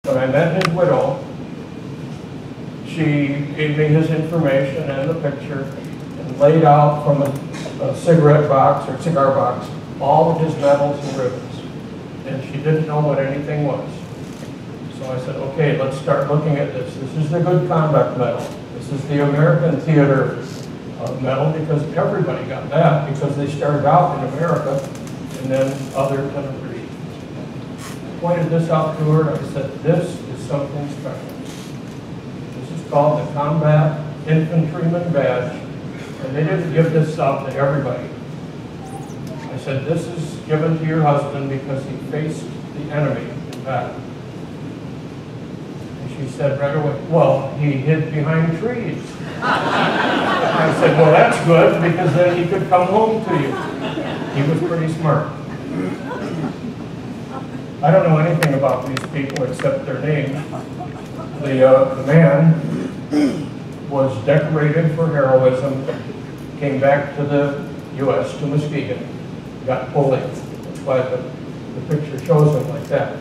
When I met his widow, she gave me his information and the picture and laid out from a cigarette box or cigar box all of his medals and ribbons. And she didn't know what anything was. So I said, okay, let's start looking at this. This is the Good Conduct Medal. This is the American Theater Medal, because everybody got that because they started out in America and then other countries. I pointed this out to her and I said, this is something special. This is called the Combat Infantryman Badge, and they didn't give this out to everybody. I said, this is given to your husband because he faced the enemy in battle. And she said right away, well, he hid behind trees. I said, well, that's good, because then he could come home to you. He was pretty smart. I don't know anything about these people except their names. The man was decorated for heroism, came back to the U.S., to Muskegon, got pulled in. That's why the picture shows him like that.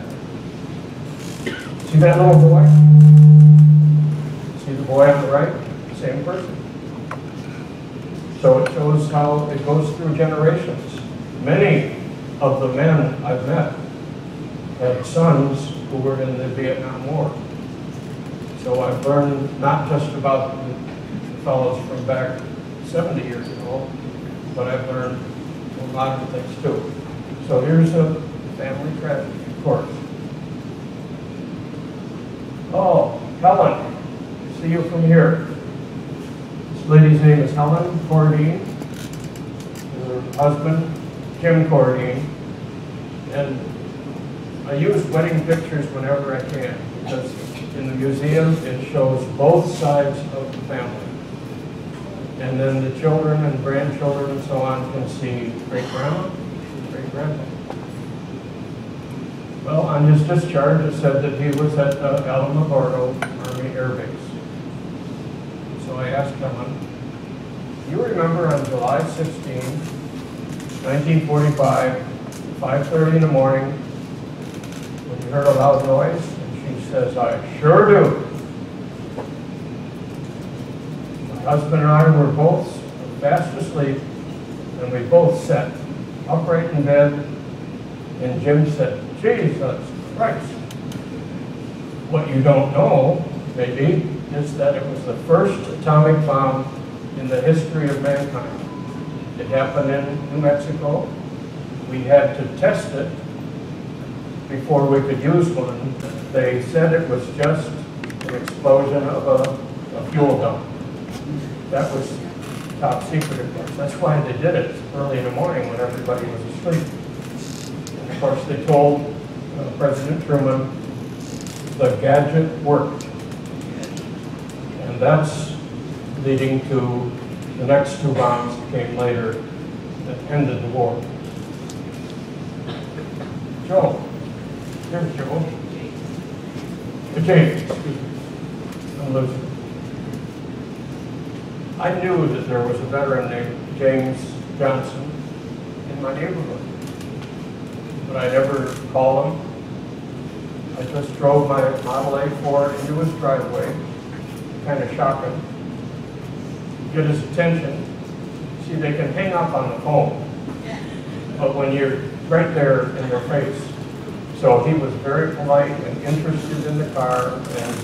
See that little boy? See the boy on the right? Same person. So it shows how it goes through generations. Many of the men I've met had sons who were in the Vietnam War. So I've learned not just about the fellows from back 70 years ago, but I've learned a lot of things too. So here's a family tragedy, of course. Oh, Helen, see you from here. This lady's name is Helen Cordine. Her husband, Jim Cordine. And I use wedding pictures whenever I can, because in the museum it shows both sides of the family. And then the children and grandchildren and so on can see great-grandma and great-grandpa. Well, on his discharge, it said that he was at Alamogordo Army Air Base. So I asked Helen, do you remember on July 16, 1945, 5:30 in the morning, when you heard a loud noise? And she says, I sure do. My husband and I were both fast asleep, and we both sat upright in bed, and Jim said, Jesus Christ. What you don't know, maybe, is that it was the first atomic bomb in the history of mankind. It happened in New Mexico. We had to test it before we could use one. They said it was just an explosion of a fuel dump. That was top secret, of course. That's why they did it early in the morning when everybody was asleep. And of course, they told President Truman the gadget worked. And that's leading to the next two bombs that came later that ended the war. Joe. Here's Joe. James, excuse me. I'm losing. I knew that there was a veteran named James Johnson in my neighborhood, but I never called him. I just drove my Model A Ford into his driveway, kind of shock him, get his attention. See, they can hang up on the phone, but when you're right there in their face. So he was very polite and interested in the car, and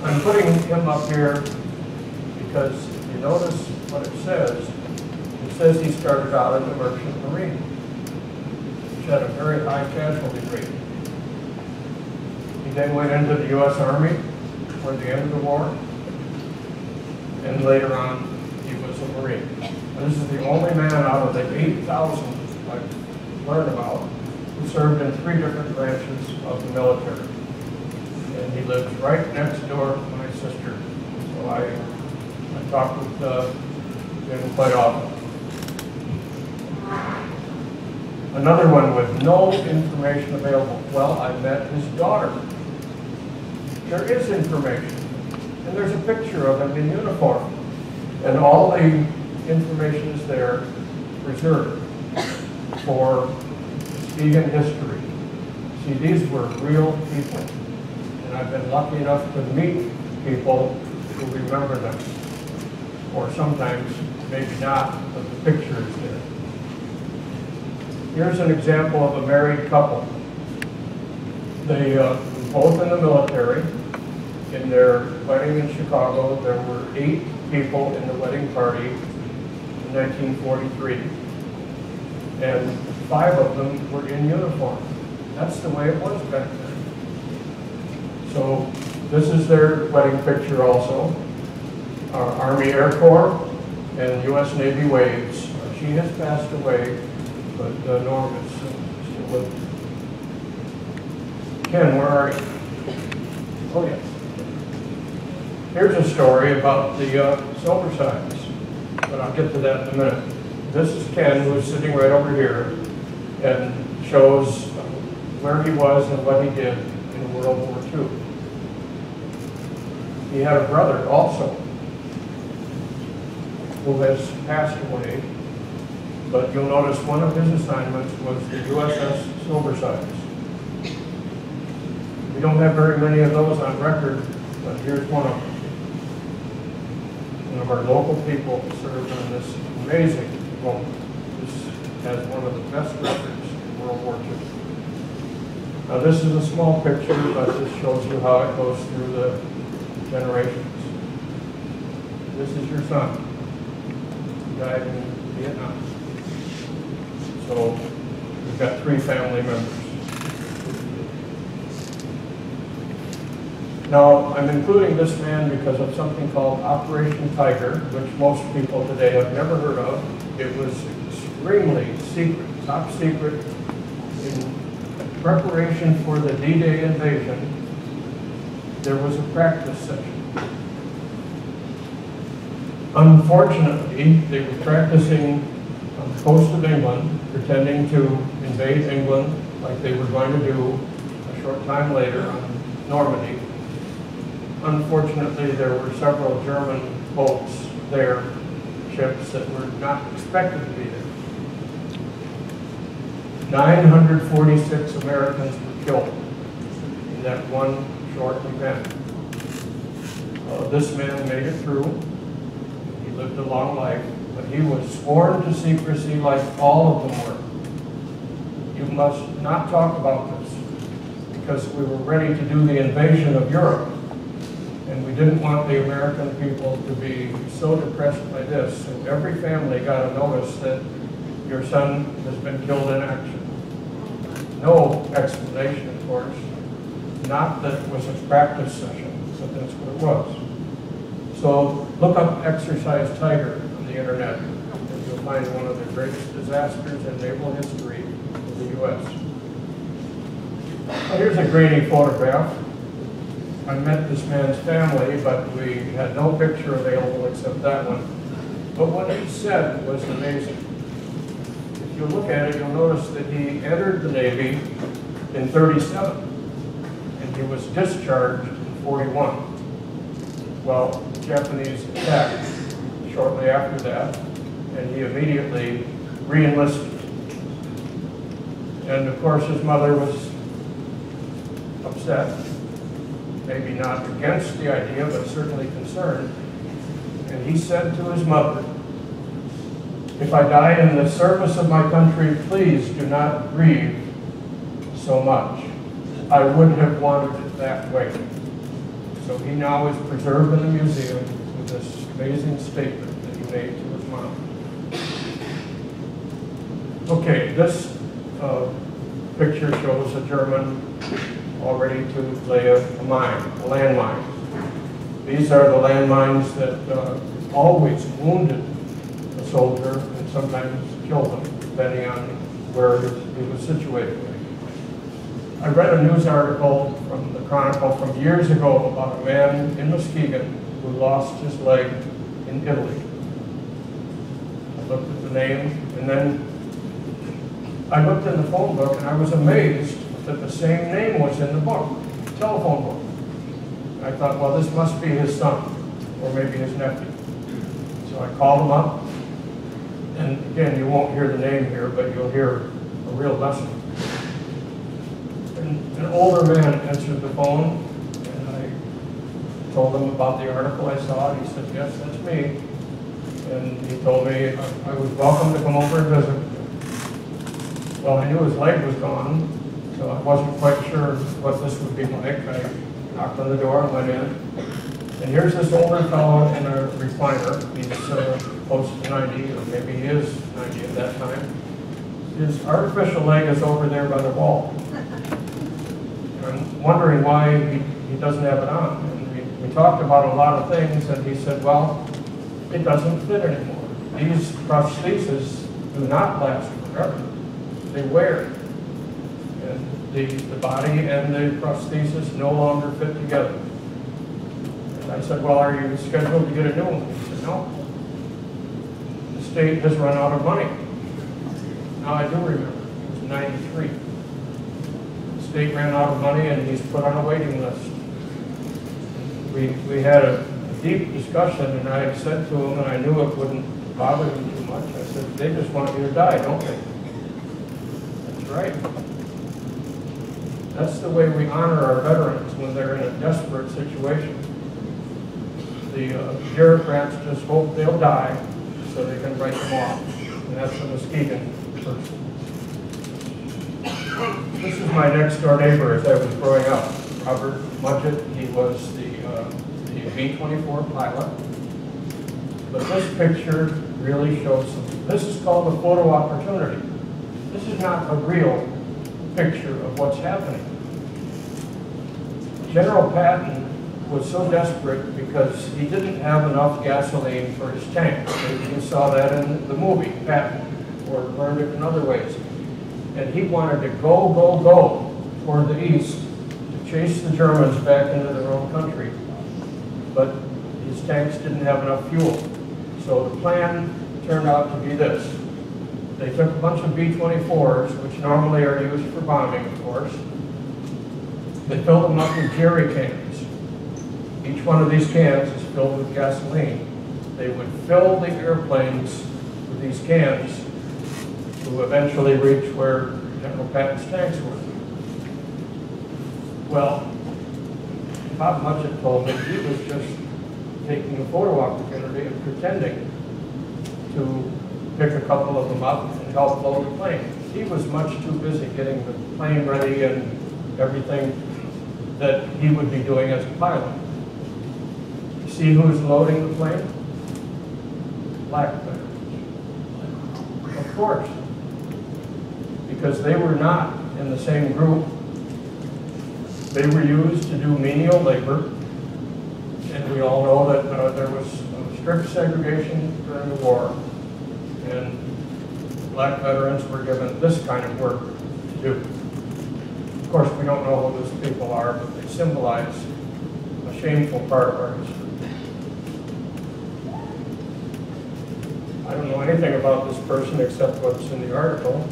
I'm putting him up here because if you notice what it says he started out in the Merchant Marine, which had a very high casualty rate. He then went into the U.S. Army toward the end of the war, and later on he was a Marine. And this is the only man out of the 8,000 I've learned about who served in 3 different branches of the military. And he lives right next door to my sister. So I talk with him quite often. Another one with no information available. Well, I met his daughter. There is information. And there's a picture of him in uniform. And all the information is there preserved for Muskegon history. See, these were real people. and I've been lucky enough to meet people who remember them. Or sometimes, maybe not, but the picture is there. Here's an example of a married couple. They were both in the military. In their wedding in Chicago, there were 8 people in the wedding party in 1943. And 5 of them were in uniform. That's the way it was back then. So this is their wedding picture also. Army Air Corps and U.S. Navy waves. She has passed away, but Norm is still living. Ken, where are you? Oh, yes. Here's a story about the Silversides, but I'll get to that in a minute. This is Ken, who is sitting right over here, and shows where he was and what he did in World War II. He had a brother also, who has passed away, but you'll notice one of his assignments was the USS Silversides. We don't have very many of those on record, but here's one of them. One of our local people served on this amazing boat. This has one of the best records in World War II. Now this is a small picture, but this shows you how it goes through the generations. This is your son. He died in Vietnam. So we've got 3 family members. Now, I'm including this man because of something called Operation Tiger, which most people today have never heard of. It was extremely secret, top secret. In preparation for the D-Day invasion, there was a practice session. Unfortunately, they were practicing on the coast of England, pretending to invade England like they were going to do a short time later on Normandy. Unfortunately, there were several German boats there, ships that were not expected to be there. 946 Americans were killed in that one short event. This man made it through. He lived a long life, but he was sworn to secrecy like all of them were. You must not talk about this, because we were ready to do the invasion of Europe. And we didn't want the American people to be so depressed by this. So every family got a notice that your son has been killed in action. No explanation, of course. Not that it was a practice session, but that's what it was. So look up Exercise Tiger on the internet, and you'll find one of the greatest disasters in naval history of the U.S. Well, here's a grainy photograph. I met this man's family, but we had no picture available except that one. But what he said was amazing. If you look at it, you'll notice that he entered the Navy in 37, and he was discharged in 41. Well, the Japanese attacked shortly after that, and he immediately re-enlisted. And of course, his mother was upset. Maybe not against the idea, but certainly concerned. And he said to his mother, "If I die in the service of my country, please do not grieve so much. I would have wanted it that way." So he now is preserved in the museum with this amazing statement that he made to his mom. Okay, this picture shows a German all ready to lay a landmine. These are the landmines that always wounded a soldier and sometimes killed him, depending on where he was situated. I read a news article from the Chronicle from years ago about a man in Muskegon who lost his leg in Italy. I looked at the name, and then I looked in the phone book, and I was amazed that the same name was in the book, telephone book. I thought, well, this must be his son, or maybe his nephew. So I called him up, and again, you won't hear the name here, but you'll hear a real lesson. And an older man answered the phone, told him about the article I saw, and he said, yes, that's me. And he told me I was welcome to come over and visit. Well, I knew his leg was gone, so I wasn't quite sure what this would be like. I knocked on the door and went in. And here's this older fellow in a recliner. He's close to 90, or maybe he is 90 at that time. His artificial leg is over there by the wall. And I'm wondering why he doesn't have it on. And we talked about a lot of things, and he said, well, it doesn't fit anymore. These prostheses do not last forever. They wear. And the body and the prosthesis no longer fit together. And I said, well, are you scheduled to get a new one? He said, no. The state has run out of money. Now I do remember, it was 93. The state ran out of money and he's put on a waiting list. We had a deep discussion, and I said to him, and I knew it wouldn't bother him too much, I said, they just want you to die, don't they? That's right. That's the way we honor our veterans when they're in a desperate situation. The bureaucrats just hope they'll die so they can write them off. And that's a Muskegon person. This is my next door neighbor as I was growing up. Robert Mudgett, he was the B-24 pilot. But this picture really shows something. This is called a photo opportunity. This is not a real picture of what's happening. General Patton was so desperate because he didn't have enough gasoline for his tank. You saw that in the movie, Patton, or learned it in other ways. And he wanted to go toward the east to chase the Germans back into their own country. But his tanks didn't have enough fuel. So the plan turned out to be this. They took a bunch of B-24s, which normally are used for bombing, of course. They filled them up with jerry cans. Each one of these cans is filled with gasoline. They would fill the airplanes with these cans to eventually reach where General Patton's tanks were. Well, Bob Mudgett told me he was just taking a photo opportunity and pretending to pick a couple of them up and help load the plane. He was much too busy getting the plane ready and everything that he would be doing as a pilot. You see who's loading the plane? Black veterans. Of course. Because they were not in the same group. They were used to do menial labor. And we all know that there was strict segregation during the war. And black veterans were given this kind of work to do. Of course, we don't know who those people are, but they symbolize a shameful part of our history. I don't know anything about this person except what's in the article,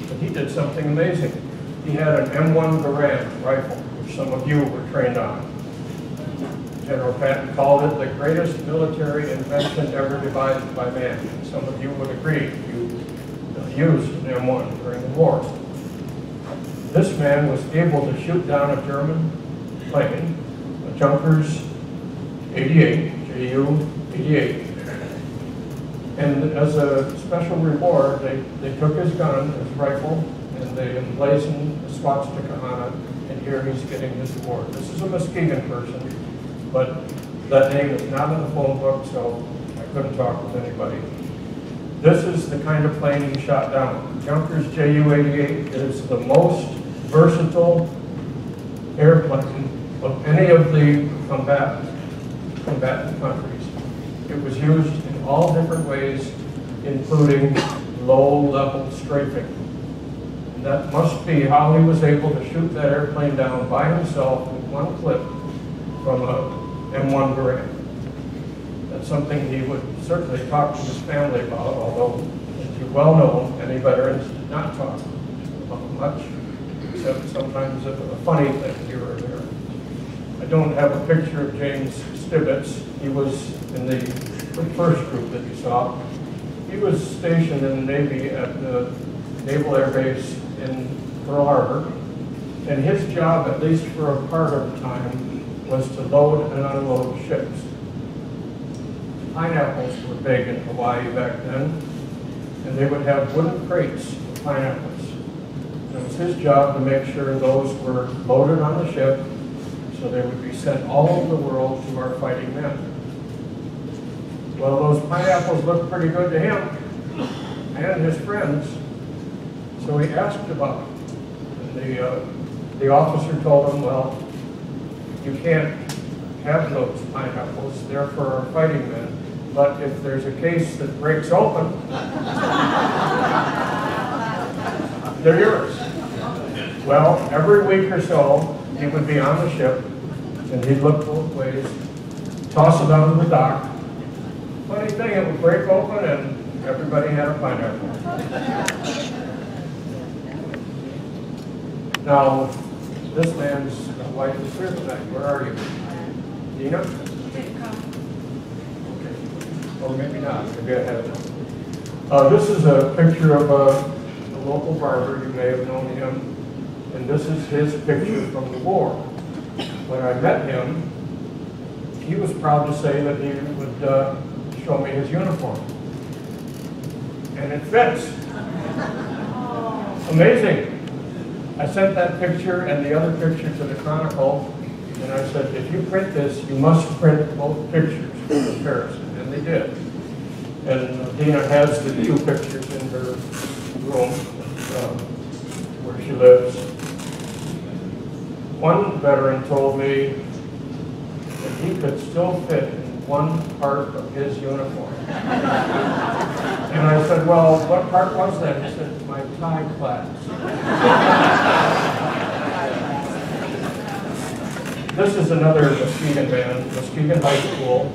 but he did something amazing. He had an M1 Garand rifle, which some of you were trained on. General Patton called it the greatest military invention ever devised by man. And some of you would agree if you used an M1 during the war. This man was able to shoot down a German plane, a Junkers 88, Ju-88. And as a special reward, they took his gun, his rifle, and they emblazoned the swastika on it, and here he's getting his award. This is a Muskegon person, but that name is not in the phone book, so I couldn't talk with anybody. This is the kind of plane he shot down. Junkers Ju-88 is the most versatile airplane of any of the combatant countries. It was used in all different ways, including low-level strafing. And that must be how he was able to shoot that airplane down by himself with one clip from a M1 Garand. That's something he would certainly talk to his family about, although, as you well know, many veterans did not talk about much, except sometimes a funny thing here or there. I don't have a picture of James Stibbets. He was in the first group that you saw. He was stationed in the Navy at the Naval Air Base in Pearl Harbor, and his job, at least for a part of the time, was to load and unload ships. Pineapples were big in Hawaii back then, and they would have wooden crates of pineapples. It was his job to make sure those were loaded on the ship so they would be sent all over the world to our fighting men. Well, those pineapples looked pretty good to him and his friends, so he asked about them. And the officer told him, well, you can't have those pineapples, they're for our fighting men, but if there's a case that breaks open, they're yours. Well, every week or so, he would be on the ship, and he'd look both ways, toss it out of the dock. Funny thing, it would break open, and everybody had a pineapple. Now, this man's wife is here tonight. Where are you? Dina? Okay. Or maybe not. Maybe I have it. This is a picture of a local barber. You may have known him. And this is his picture from the war. When I met him, he was proud to say that he would show me his uniform. And it fits. Amazing. I sent that picture and the other picture to the Chronicle, and I said, if you print this, you must print both pictures for comparison. And they did. And Dina has the two pictures in her room where she lives. One veteran told me that he could still fit in one part of his uniform. And I said, well, what part was that? He said, my tie class. This is another Muskegon man, Muskegon High School,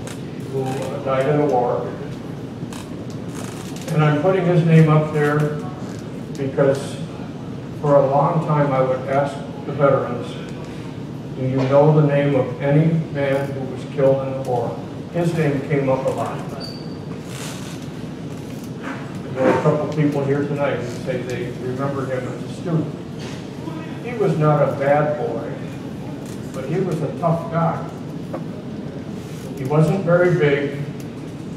who died in the war. And I'm putting his name up there because for a long time I would ask the veterans, do you know the name of any man who was killed in the war? His name came up a lot. There are a couple of people here tonight who say they remember him as a student. He was not a bad boy, but he was a tough guy. He wasn't very big,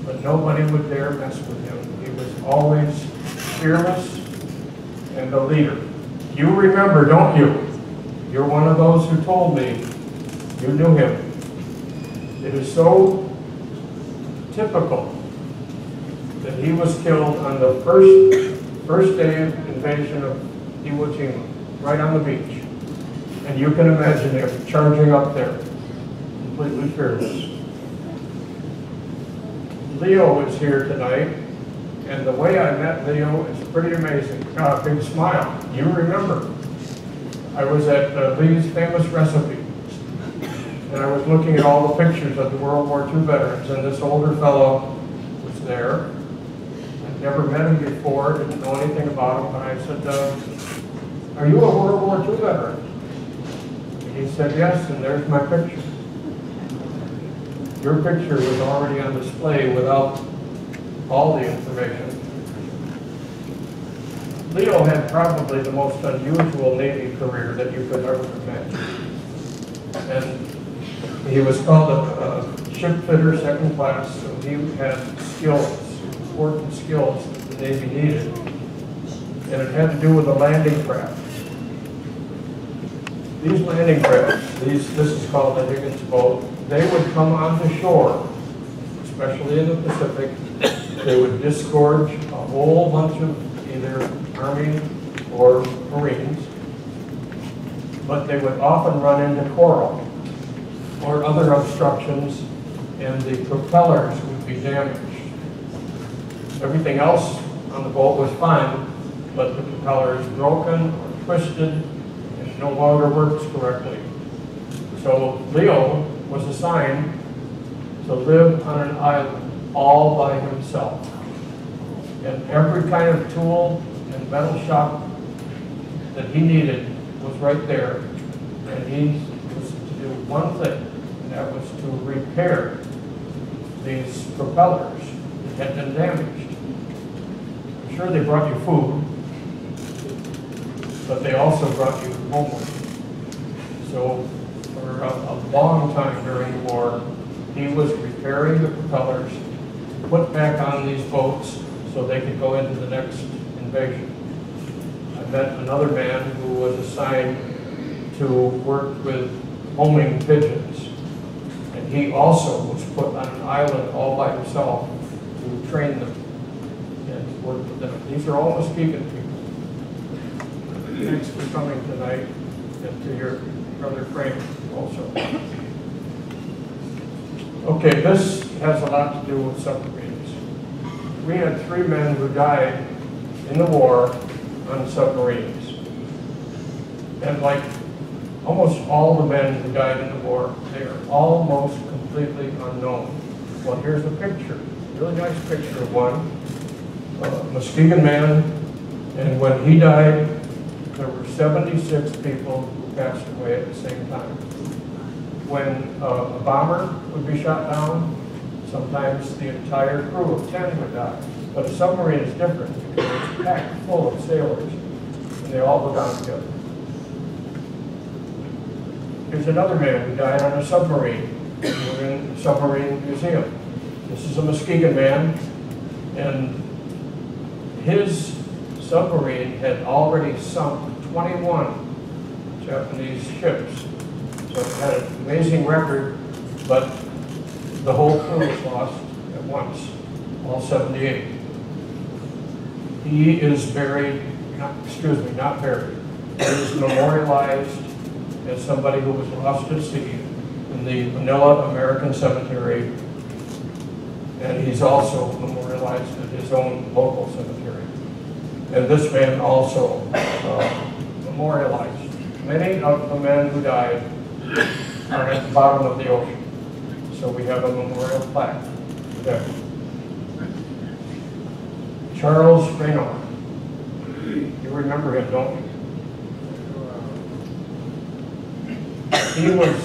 but nobody would dare mess with him. He was always fearless and a leader. You remember, don't you? You're one of those who told me you knew him. It is so typical that he was killed on the first day of invasion of Iwo Jima, right on the beach. And you can imagine him charging up there, completely fearless. Leo is here tonight, and the way I met Leo is pretty amazing. Got a big smile. You remember. I was at Lee's Famous Recipe, and I was looking at all the pictures of the World War II veterans, and this older fellow was there. I'd never met him before, didn't know anything about him, but I said, are you a World War II veteran? And he said, yes, and there's my picture. Your picture was already on display without all the information. Leo had probably the most unusual Navy career that you could ever imagine. And he was called a ship fitter second class, so he had skills, important skills that the Navy needed. And it had to do with the landing craft. These landing crafts, this is called the Higgins boat, they would come onto shore, especially in the Pacific. They would disgorge a whole bunch of either Army or Marines, but they would often run into coral or other obstructions, and the propellers would be damaged. Everything else on the boat was fine, but the propeller is broken or twisted and no longer works correctly. So Leo was assigned to live on an island all by himself. And every kind of tool and metal shop that he needed was right there. And he was to do one thing, and that was to repair these propellers that had been damaged. I'm sure they brought you food, but they also brought you homework. So for for a long time during the war. He was repairing the propellers, put back on these boats so they could go into the next invasion. I met another man who was assigned to work with homing pigeons. And he also was put on an island all by himself to train them and work with them. These are all Muskegon people. Thanks for coming tonight, and to your brother Frank also. Okay, this has a lot to do with submarines. We had 3 men who died in the war on submarines. And like almost all the men who died in the war, they are almost completely unknown. Well, here's a picture, really nice picture of one, a Muskegon man, and when he died, there were 76 people who passed away at the same time. When a bomber would be shot down, sometimes the entire crew of 10 would die. But a submarine is different because it's packed full of sailors, and they all go down together. Here's another man who died on a submarine. We're in a submarine museum. This is a Muskegon man, and his submarine had already sunk 21 Japanese ships. So it had an amazing record, but the whole crew was lost at once, all 78. He is buried, not buried. He is memorialized as somebody who was lost at sea in the Manila American Cemetery, and he's also memorialized at his own local cemetery. And this man also memorialized. Many of the men who died are at the bottom of the ocean, so we have a memorial plaque for them. Charles Reynaud, you remember him, don't you? He was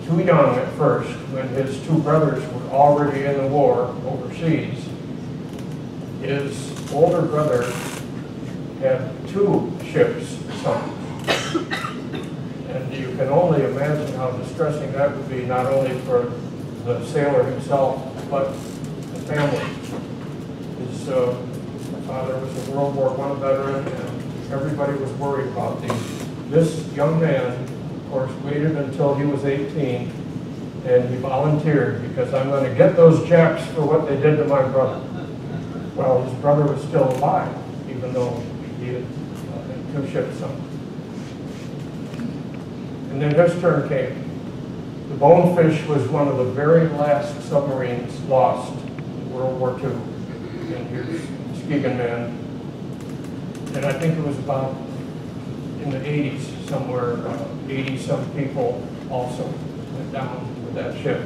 too young at first when his 2 brothers were already in the war overseas. His older brother had 2 ships sunk. And you can only imagine how distressing that would be, not only for the sailor himself, but the family. His father was a World War I veteran, and everybody was worried about these. This young man, of course, waited until he was 18, and he volunteered because I'm going to get those Japs for what they did to my brother. Well, his brother was still alive, even though he had 2 ships sunk. And then his turn came. The Bonefish was one of the very last submarines lost in World War II. And here's Muskegon man. And I think it was about in the 80s, somewhere, 80-some people also went down with that ship.